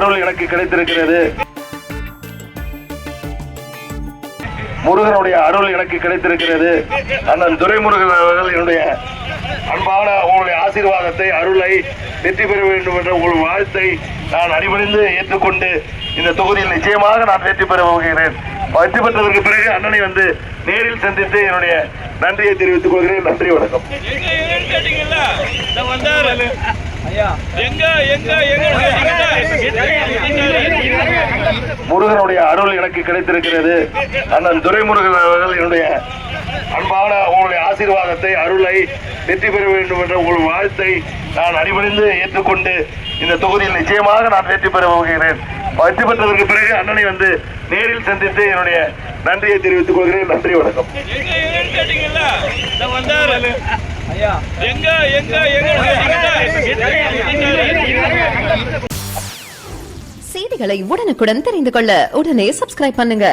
அருள் எனக்கு கிடைத்திருக்கிறது. முருகனுடைய அருள் எனக்கு கிடைத்திருக்கிறது. அண்ணன் துரைமுருகன் அவர்கள் என்னுடைய அன்பான உங்களுடைய ஆசீர்வாதத்தை, அருளை வெற்றி பெற வேண்டும் என்ற உங்கள் வாழ்த்தை நான் அடிபணிந்து ஏற்றுக்கொண்டு இந்த தொகுதியில் நிச்சயமாக நான் வெற்றி பெற போகிறேன். வெற்றி பெற்றதற்கு பிறகு அண்ணனை நேரில் சந்தித்து என்னுடைய நன்றியை தெரிவித்துக் கொள்கிறேன். நன்றி, வணக்கம். முருகனுடைய அருள் எனக்கு கிடைத்திருக்கிறது. அண்ணன் துரைமுருகன் அவர்கள் என்னுடைய அன்பான உங்களுடைய ஆசீர்வாதத்தை, அருளை வெற்றி பெற வேண்டும் என்ற உங்கள் வாழ்த்தை நான் அடிபணிந்து ஏற்றுக்கொண்டு இந்த தொகுதியில் நிச்சயமாக நான் வெற்றி பெற போகிறேன். வெற்றி பெற்றதற்கு பிறகு அண்ணனை நேரில் சந்தித்து என்னுடைய நன்றியை தெரிவித்துக் கொள்கிறேன். நன்றி, வணக்கம். செய்திகளை உடனுக்குடன் தெரிந்து கொள்ள உடனே சப்ஸ்கிரைப் பண்ணுங்க.